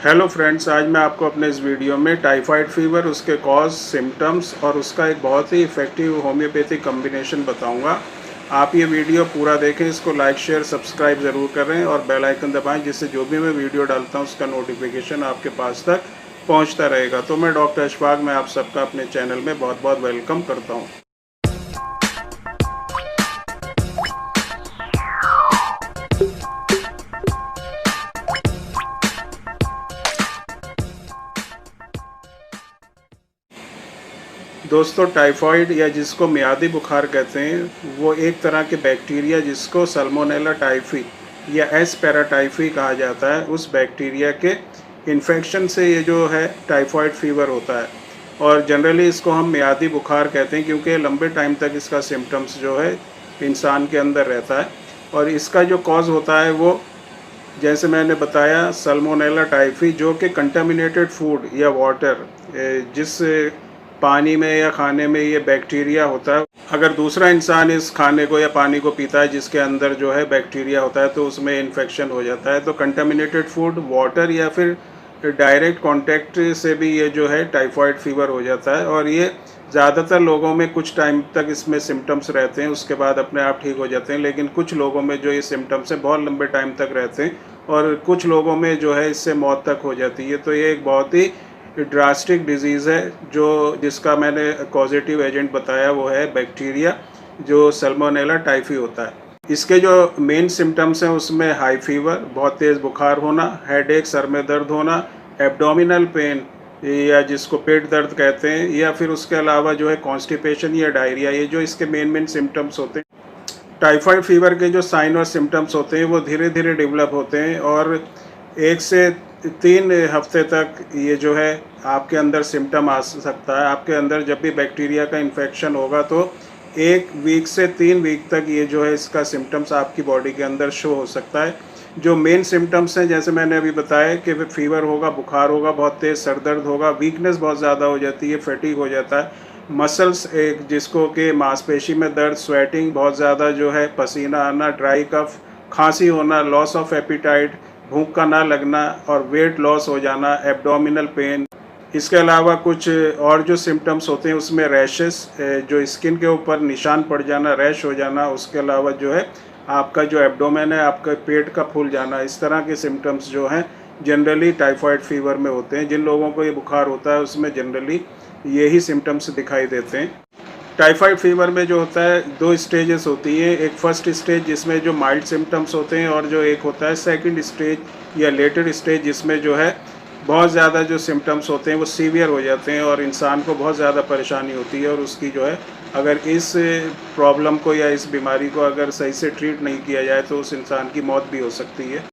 Hello friends, आज मैं आपको अपने इस वीडियो में टाइफाइड फीवर, उसके कॉज, सिम्टम्स और उसका एक बहुत ही इफ़ेक्टिव होम्योपैथिक कम्बिनेशन बताऊंगा। आप ये वीडियो पूरा देखें, इसको लाइक शेयर सब्सक्राइब ज़रूर करें और बेल आइकन दबाएं, जिससे जो भी मैं वीडियो डालता हूं उसका नोटिफिकेशन आपके पास तक पहुंचता रहेगा। तो मैं डॉक्टर अशफाक, मैं आप सबका अपने चैनल में बहुत बहुत वेलकम करता हूँ। दोस्तों, टाइफाइड या जिसको मियादी बुखार कहते हैं, वो एक तरह के बैक्टीरिया जिसको सल्मोनेला टाइफी या एस पैराटाइफी कहा जाता है, उस बैक्टीरिया के इन्फेक्शन से ये जो है टाइफाइड फीवर होता है। और जनरली इसको हम मियादी बुखार कहते हैं, क्योंकि लंबे टाइम तक इसका सिम्टम्स जो है इंसान के अंदर रहता है। और इसका जो कॉज होता है वो, जैसे मैंने बताया, सल्मोनेला टाइफी, जो कि कंटामिनेटेड फूड या वाटर, जिस पानी में या खाने में ये बैक्टीरिया होता है, अगर दूसरा इंसान इस खाने को या पानी को पीता है जिसके अंदर जो है बैक्टीरिया होता है, तो उसमें इन्फेक्शन हो जाता है। तो कंटामिनेटेड फूड, वाटर या फिर डायरेक्ट कांटेक्ट से भी ये जो है टाइफाइड फीवर हो जाता है। और ये ज़्यादातर लोगों में कुछ टाइम तक इसमें सिम्टम्स रहते हैं, उसके बाद अपने आप ठीक हो जाते हैं। लेकिन कुछ लोगों में जो ये सिम्टम्स है बहुत लंबे टाइम तक रहते हैं, और कुछ लोगों में जो है इससे मौत तक हो जाती है। तो ये एक बहुत ही ड्रास्टिक डिजीज़ है, जो जिसका मैंने कॉजेटिव एजेंट बताया वो है बैक्टीरिया, जो सल्मोनेला टाइफी होता है। इसके जो मेन सिम्टम्स हैं उसमें हाई फीवर, बहुत तेज़ बुखार होना, हेडेक, सर में दर्द होना, एब्डोमिनल पेन या जिसको पेट दर्द कहते हैं, या फिर उसके अलावा जो है कॉन्स्टिपेशन या डायरिया, ये जो इसके मेन सिम्टम्स होते हैं। टाइफाइड फीवर के जो साइन और सिम्टम्स होते हैं वो धीरे धीरे डेवलप होते हैं, और 1 से 3 हफ्ते तक ये जो है आपके अंदर सिम्टम आ सकता है। आपके अंदर जब भी बैक्टीरिया का इन्फेक्शन होगा तो 1 वीक से 3 वीक तक ये जो है इसका सिम्टम्स आपकी बॉडी के अंदर शो हो सकता है। जो मेन सिम्टम्स हैं, जैसे मैंने अभी बताया कि फीवर होगा, बुखार होगा, बहुत तेज़ सर दर्द होगा, वीकनेस बहुत ज़्यादा हो जाती है, फैटीग हो जाता है, मसल्स एक जिसको कि मांसपेशी में दर्द, स्वेटिंग बहुत ज़्यादा जो है, पसीना आना, ड्राई कफ, खांसी होना, लॉस ऑफ एपिटाइट, भूख का ना लगना और वेट लॉस हो जाना, एब्डोमिनल पेन। इसके अलावा कुछ और जो सिम्टम्स होते हैं उसमें रैशेस, जो स्किन के ऊपर निशान पड़ जाना, रैश हो जाना। उसके अलावा जो है आपका जो एब्डोमेन है, आपका पेट का फूल जाना, इस तरह के सिम्टम्स जो हैं जनरली टाइफाइड फीवर में होते हैं। जिन लोगों को ये बुखार होता है उसमें जनरली यही सिम्टम्स दिखाई देते हैं। टाइफाइड फीवर में जो होता है 2 स्टेजेस होती हैं। एक फर्स्ट स्टेज जिसमें जो माइल्ड सिम्टम्स होते हैं, और जो एक होता है सेकंड स्टेज या लेटर स्टेज, जिसमें जो है बहुत ज़्यादा जो सिम्टम्स होते हैं वो सीवियर हो जाते हैं और इंसान को बहुत ज़्यादा परेशानी होती है। और उसकी जो है, अगर इस प्रॉब्लम को या इस बीमारी को अगर सही से ट्रीट नहीं किया जाए तो उस इंसान की मौत भी हो सकती है।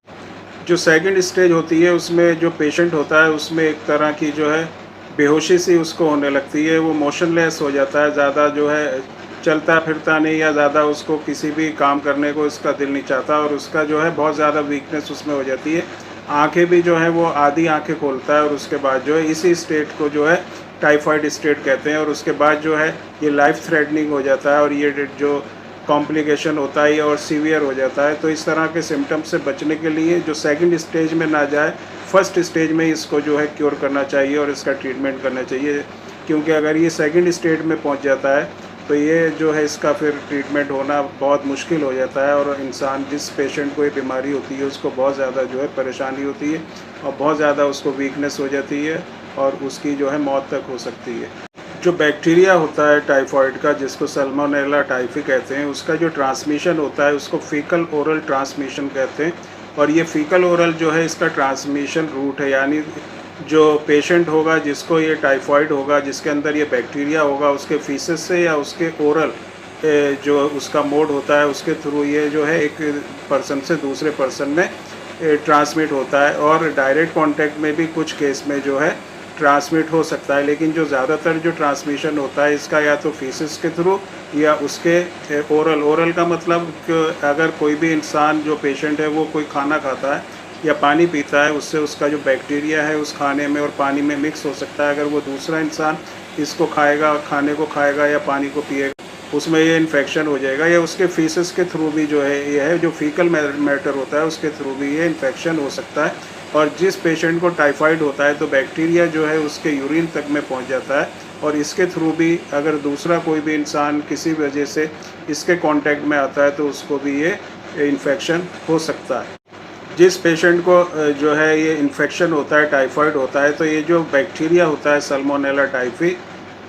जो सेकंड स्टेज होती है उसमें जो पेशेंट होता है उसमें एक तरह की जो है बेहोशी सी उसको होने लगती है, वो मोशनलेस हो जाता है, ज़्यादा जो है चलता फिरता नहीं, या ज़्यादा उसको किसी भी काम करने को उसका दिल नहीं चाहता, और उसका जो है बहुत ज़्यादा वीकनेस उसमें हो जाती है। आंखें भी जो है वो आधी आंखें खोलता है, और उसके बाद जो है इसी स्टेट को जो है टाइफाइड स्टेट कहते हैं। और उसके बाद जो है ये लाइफ थ्रेटनिंग हो जाता है, और ये जो कॉम्प्लिकेशन होता है और सीवियर हो जाता है। तो इस तरह के सिम्टम्स से बचने के लिए जो सेकंड स्टेज में ना जाए, फर्स्ट स्टेज में इसको जो है क्योर करना चाहिए और इसका ट्रीटमेंट करना चाहिए। क्योंकि अगर ये सेकंड स्टेज में पहुंच जाता है तो ये जो है इसका फिर ट्रीटमेंट होना बहुत मुश्किल हो जाता है, और इंसान, जिस पेशेंट को ये बीमारी होती है उसको बहुत ज़्यादा जो है परेशानी होती है, और बहुत ज़्यादा उसको वीकनेस हो जाती है, और उसकी जो है मौत तक हो सकती है। जो बैक्टीरिया होता है टाइफाइड का, जिसको सल्मोनेला टाइफी कहते हैं, उसका जो ट्रांसमिशन होता है उसको फीकल ओरल ट्रांसमिशन कहते हैं। और ये फीकल ओरल जो है इसका ट्रांसमिशन रूट है, यानी जो पेशेंट होगा जिसको ये टाइफाइड होगा, जिसके अंदर ये बैक्टीरिया होगा, उसके फीसेस से या उसके ओरल जो उसका मोड होता है उसके थ्रू ये जो है एक पर्सन से दूसरे पर्सन में ट्रांसमिट होता है। और डायरेक्ट कांटेक्ट में भी कुछ केस में जो है ट्रांसमिट हो सकता है, लेकिन जो ज़्यादातर जो ट्रांसमिशन होता है इसका या तो फीसिस के थ्रू या उसके ओरल का मतलब कि अगर कोई भी इंसान, जो पेशेंट है, वो कोई खाना खाता है या पानी पीता है, उससे उसका जो बैक्टीरिया है उस खाने में और पानी में मिक्स हो सकता है। अगर वो दूसरा इंसान इसको खाएगा, खाने को खाएगा या पानी को पिएगा, उसमें ये इन्फेक्शन हो जाएगा। या उसके फीसेस के थ्रू भी जो है, ये है जो फीकल मैटर होता है उसके थ्रू भी ये इन्फेक्शन हो सकता है। और जिस पेशेंट को टाइफाइड होता है तो बैक्टीरिया जो है उसके यूरिन तक में पहुंच जाता है और इसके थ्रू भी अगर दूसरा कोई भी इंसान किसी वजह से इसके कांटेक्ट में आता है तो उसको भी ये इन्फेक्शन हो सकता है। जिस पेशेंट को जो है ये इन्फेक्शन होता है, टाइफाइड होता है, तो ये जो बैक्टीरिया होता है सल्मोनेला टाइफी,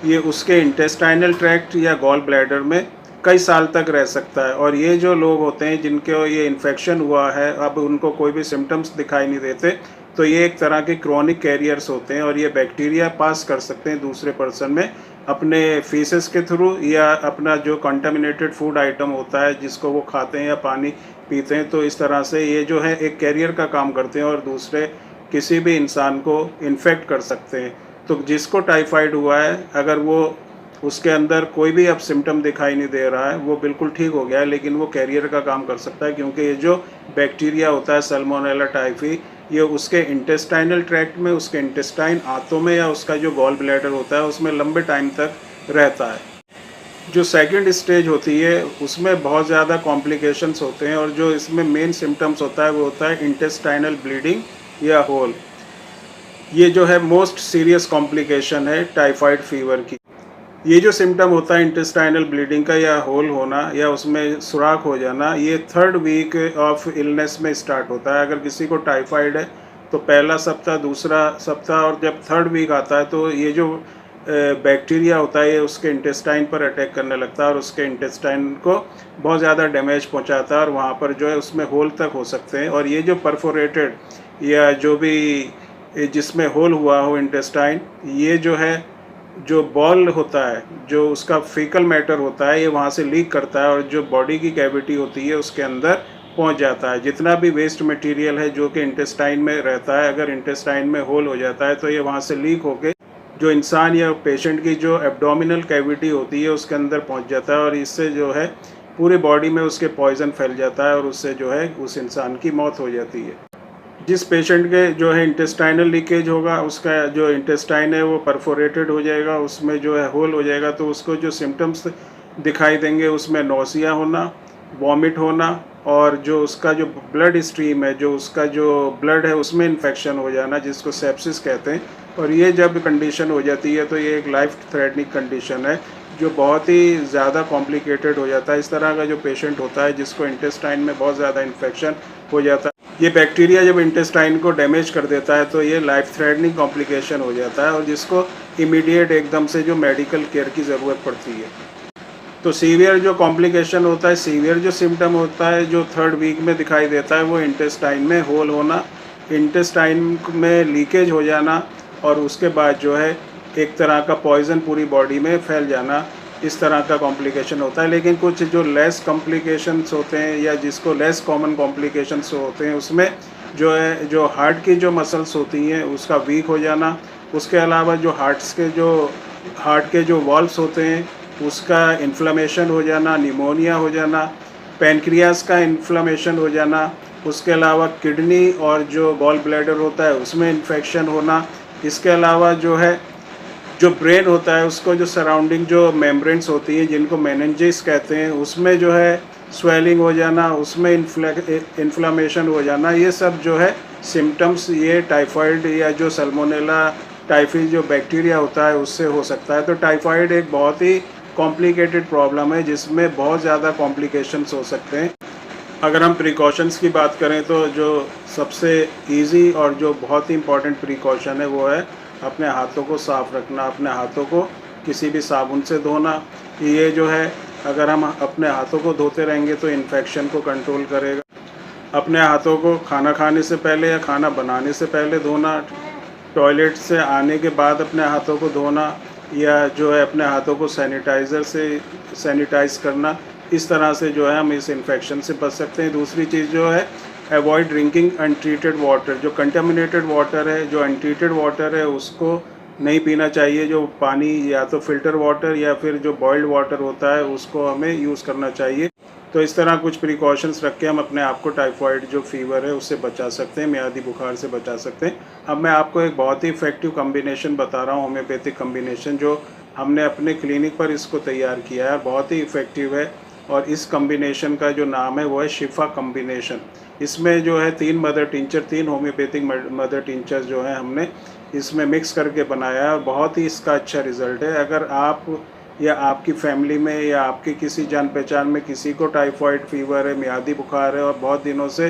ये उसके इंटेस्टाइनल ट्रैक्ट या गॉल ब्लैडर में कई साल तक रह सकता है। और ये जो लोग होते हैं जिनको ये इन्फेक्शन हुआ है, अब उनको कोई भी सिम्टम्स दिखाई नहीं देते, तो ये एक तरह के क्रॉनिक कैरियर्स होते हैं और ये बैक्टीरिया पास कर सकते हैं दूसरे पर्सन में अपने फीसेस के थ्रू या अपना जो कंटामिनेटेड फूड आइटम होता है जिसको वो खाते हैं या पानी पीते हैं। तो इस तरह से ये जो है एक कैरियर का काम करते हैं और दूसरे किसी भी इंसान को इन्फेक्ट कर सकते हैं। तो जिसको टाइफाइड हुआ है, अगर वो उसके अंदर कोई भी अब सिम्टम दिखाई नहीं दे रहा है, वो बिल्कुल ठीक हो गया है, लेकिन वो कैरियर का काम कर सकता है क्योंकि ये जो बैक्टीरिया होता है सल्मोनेला टाइफी, ये उसके इंटेस्टाइनल ट्रैक्ट में, उसके इंटेस्टाइन आंतों में या उसका जो गॉल ब्लैडर होता है उसमें लंबे टाइम तक रहता है। जो सेकंड स्टेज होती है उसमें बहुत ज़्यादा कॉम्प्लिकेशंस होते हैं और जो इसमें मेन सिम्टम्स होता है वो होता है इंटेस्टाइनल ब्लीडिंग या होल। ये जो है मोस्ट सीरियस कॉम्प्लिकेशन है टाइफाइड फीवर की। ये जो सिम्टम होता है इंटेस्टाइनल ब्लीडिंग का या होल होना या उसमें सुराख हो जाना, ये 3rd वीक ऑफ इलनेस में स्टार्ट होता है। अगर किसी को टाइफाइड है तो पहला सप्ताह, दूसरा सप्ताह, और जब 3rd वीक आता है तो ये जो बैक्टीरिया होता है ये उसके इंटेस्टाइन पर अटैक करने लगता है और उसके इंटेस्टाइन को बहुत ज़्यादा डैमेज पहुंचाता है और वहाँ पर जो है उसमें होल तक हो सकते हैं। और ये जो परफोरेटेड या जो भी जिसमें होल हुआ हो इंटेस्टाइन, ये जो है जो बॉल होता है, जो उसका फीकल मैटर होता है, ये वहाँ से लीक करता है और जो बॉडी की कैविटी होती है उसके अंदर पहुँच जाता है। जितना भी वेस्ट मटेरियल है जो कि इंटेस्टाइन में रहता है, अगर इंटेस्टाइन में होल हो जाता है तो ये वहाँ से लीक होके जो इंसान या पेशेंट की जो एब्डोमिनल कैविटी होती है उसके अंदर पहुँच जाता है और इससे जो है पूरी बॉडी में उसके पॉइजन फैल जाता है और उससे जो है उस इंसान की मौत हो जाती है। जिस पेशेंट के जो है इंटेस्टाइनल लीकेज होगा, उसका जो इंटेस्टाइन है वो परफोरेटेड हो जाएगा, उसमें जो है होल हो जाएगा, तो उसको जो सिम्टम्स दिखाई देंगे उसमें नौसिया होना, वॉमिट होना और जो उसका जो ब्लड स्ट्रीम है, जो उसका जो ब्लड है उसमें इन्फेक्शन हो जाना, जिसको सेप्सिस कहते हैं। और ये जब कंडीशन हो जाती है तो ये एक लाइफ थ्रेटनिंग कंडीशन है जो बहुत ही ज़्यादा कॉम्प्लिकेटेड हो जाता है। इस तरह का जो पेशेंट होता है जिसको इंटेस्टाइन में बहुत ज़्यादा इन्फेक्शन हो जाता है, ये बैक्टीरिया जब इंटेस्टाइन को डैमेज कर देता है तो ये लाइफ थ्रेटनिंग कॉम्प्लिकेशन हो जाता है और जिसको इमीडिएट एकदम से जो मेडिकल केयर की ज़रूरत पड़ती है। तो सीवियर जो कॉम्प्लिकेशन होता है, सीवियर जो सिम्टम होता है जो 3rd वीक में दिखाई देता है, वो इंटेस्टाइन में होल होना, इंटेस्टाइन में लीकेज हो जाना और उसके बाद जो है एक तरह का पॉइज़न पूरी बॉडी में फैल जाना, इस तरह का कॉम्प्लिकेशन होता है। लेकिन कुछ जो लेस कॉम्प्लिकेशंस होते हैं या जिसको लेस कॉमन कॉम्प्लिकेशंस होते हैं, उसमें जो है जो हार्ट की जो मसल्स होती हैं उसका वीक हो जाना, उसके अलावा जो हार्ट के जो वॉल्व्स होते हैं उसका इन्फ्लेमेशन हो जाना, निमोनिया हो जाना, पैनक्रियास का इन्फ्लेमेशन हो जाना, उसके अलावा किडनी और जो गॉल ब्लैडर होता है उसमें इन्फेक्शन होना। इसके अलावा जो है जो ब्रेन होता है उसको जो सराउंडिंग जो मेम्ब्रेन्स होती हैं जिनको मेनिंजेस कहते हैं, उसमें जो है स्वेलिंग हो जाना, उसमें इन्फ्लेमेशन हो जाना। ये सब जो है सिम्टम्स ये टाइफाइड या जो सल्मोनेला टाइफी जो बैक्टीरिया होता है उससे हो सकता है। तो टाइफाइड एक बहुत ही कॉम्प्लिकेटेड प्रॉब्लम है जिसमें बहुत ज़्यादा कॉम्प्लिकेशंस हो सकते हैं। अगर हम प्रिकॉशंस की बात करें तो जो सबसे इजी और जो बहुत ही इम्पॉर्टेंट प्रिकॉशन है वो है अपने हाथों को साफ़ रखना, अपने हाथों को किसी भी साबुन से धोना। ये जो है अगर हम अपने हाथों को धोते रहेंगे तो इन्फेक्शन को कंट्रोल करेगा। अपने हाथों को खाना खाने से पहले या खाना बनाने से पहले धोना, टॉयलेट से आने के बाद अपने हाथों को धोना या जो है अपने हाथों को सैनिटाइज़र से सैनिटाइज़ करना, इस तरह से जो है हम इस इन्फेक्शन से बच सकते हैं। दूसरी चीज़ जो है अवॉइड ड्रिंकिंग अनट्रीटेड वाटर। जो कंटेमिनेटेड वाटर है, जो अनट्रीटेड वाटर है उसको नहीं पीना चाहिए। जो पानी या तो फ़िल्टर वाटर या फिर जो बॉइल्ड वाटर होता है उसको हमें यूज़ करना चाहिए। तो इस तरह कुछ प्रिकॉशंस रख के हम अपने आप को टाइफाइड जो फीवर है उससे बचा सकते हैं, मियादी बुखार से बचा सकते हैं। अब मैं आपको एक बहुत ही इफ़ेक्टिव कम्बिनेशन बता रहा हूँ, होम्योपैथिक कम्बिनेशन, जो हमने अपने क्लिनिक पर इसको तैयार किया है, बहुत ही इफ़ेक्टिव है। और इस कम्बिनेशन का जो नाम है वो है शिफा कम्बिनेशन। इसमें जो है 3 mother tincture, 3 homeopathic mother tincture जो है हमने इसमें मिक्स करके बनाया है और बहुत ही इसका अच्छा रिज़ल्ट है। अगर आप या आपकी फैमिली में या आपके किसी जान पहचान में किसी को टाइफाइड फीवर है, मियादी बुखार है और बहुत दिनों से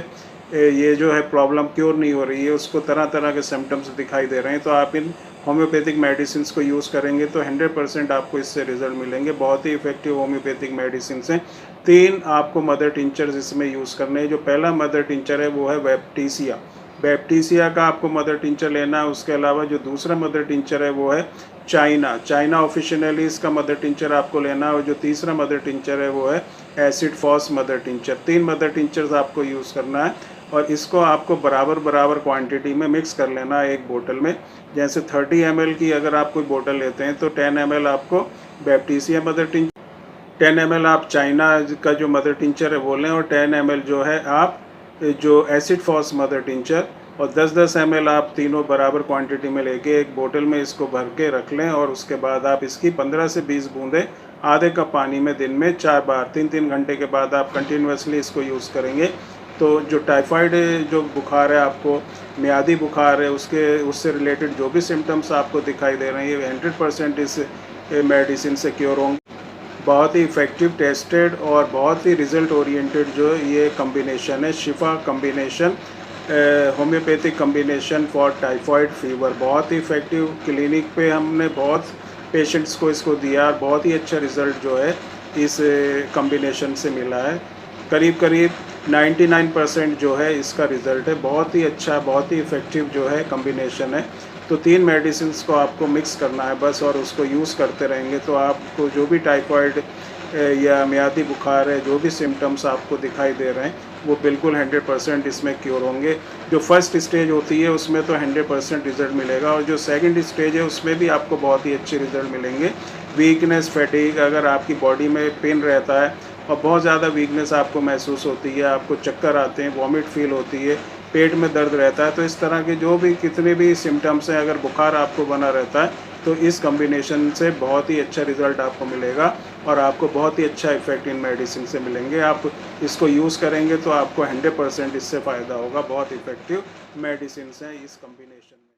ये जो है प्रॉब्लम क्योर नहीं हो रही है, उसको तरह तरह के सिम्टम्स दिखाई दे रहे हैं, तो आप इन होम्योपैथिक मेडिसिन को यूज़ करेंगे तो 100% आपको इससे रिजल्ट मिलेंगे। बहुत ही इफेक्टिव होम्योपैथिक मेडिसिन हैं। 3 आपको मदर टिंचर्स इसमें यूज़ करने हैं। जो पहला मदर टिंचर है वो है बैप्टीसिया। बैप्टीसिया का आपको मदर टिंचर लेना है। उसके अलावा जो दूसरा मदर टिंचर है वो है चाइना ऑफिशियली इसका मदर टिंचर आपको लेना है। और जो तीसरा मदर टिंचर है वो है acid phos mother tincture. 3 mother tinctures आपको यूज़ करना है और इसको आपको बराबर क्वांटिटी में मिक्स कर लेना है एक बोतल में। जैसे 30 ml की अगर आप कोई बोतल लेते हैं तो 10 ml आपको बैप्टीसिया मदर टिंचर, 10 ml आप चाइना का जो मदर टिंचर है वो लें और 10 ml जो है आप जो एसिड फॉस मदर टिंचर, और 10-10 ml आप तीनों बराबर क्वांटिटी में लेके एक बोतल में इसको भर के रख लें। और उसके बाद आप इसकी 15 से 20 बूंदें आधे कप पानी में दिन में 4 बार 3-3 घंटे के बाद आप कंटिन्यूसली इसको यूज़ करेंगे तो जो टाइफाइड जो बुखार है, आपको मियादी बुखार है, उससे रिलेटेड जो भी सिम्टम्स आपको दिखाई दे रहे हैं ये 100% इस मेडिसिन से क्योर होंगे। बहुत ही इफ़ेक्टिव, टेस्टेड और बहुत ही रिज़ल्ट ओरिएंटेड जो ये कम्बिनेशन है, शिफा combination, homeopathic combination for typhoid fever. बहुत ही इफ़ेक्टिव, क्लिनिक पे हमने बहुत पेशेंट्स को इसको दिया और बहुत ही अच्छा रिज़ल्ट जो है इस कम्बिनेशन से मिला है। करीब 99% जो है इसका रिज़ल्ट है। बहुत ही अच्छा, बहुत ही इफ़ेक्टिव जो है कम्बिनेशन है। तो 3 मेडिसिन्स को आपको मिक्स करना है बस और उसको यूज़ करते रहेंगे तो आपको जो भी टाइफाइड या मियादी बुखार है, जो भी सिम्टम्स आपको दिखाई दे रहे हैं वो बिल्कुल 100% इसमें क्योर होंगे। जो फर्स्ट स्टेज होती है उसमें तो 100% रिज़ल्ट मिलेगा और जो सेकंड स्टेज है उसमें भी आपको बहुत ही अच्छे रिज़ल्ट मिलेंगे। वीकनेस, फैटीग, अगर आपकी बॉडी में पेन रहता है और बहुत ज़्यादा वीकनेस आपको महसूस होती है, आपको चक्कर आते हैं, वॉमिट फील होती है, पेट में दर्द रहता है, तो इस तरह के जो भी कितने भी सिम्टम्स हैं, अगर बुखार आपको बना रहता है तो इस कम्बिनेशन से बहुत ही अच्छा रिज़ल्ट आपको मिलेगा और आपको बहुत ही अच्छा इफेक्ट इन मेडिसिन से मिलेंगे। आप इसको यूज़ करेंगे तो आपको 100% इससे फ़ायदा होगा। बहुत इफेक्टिव मेडिसिन हैं इस कम्बिनेशन में।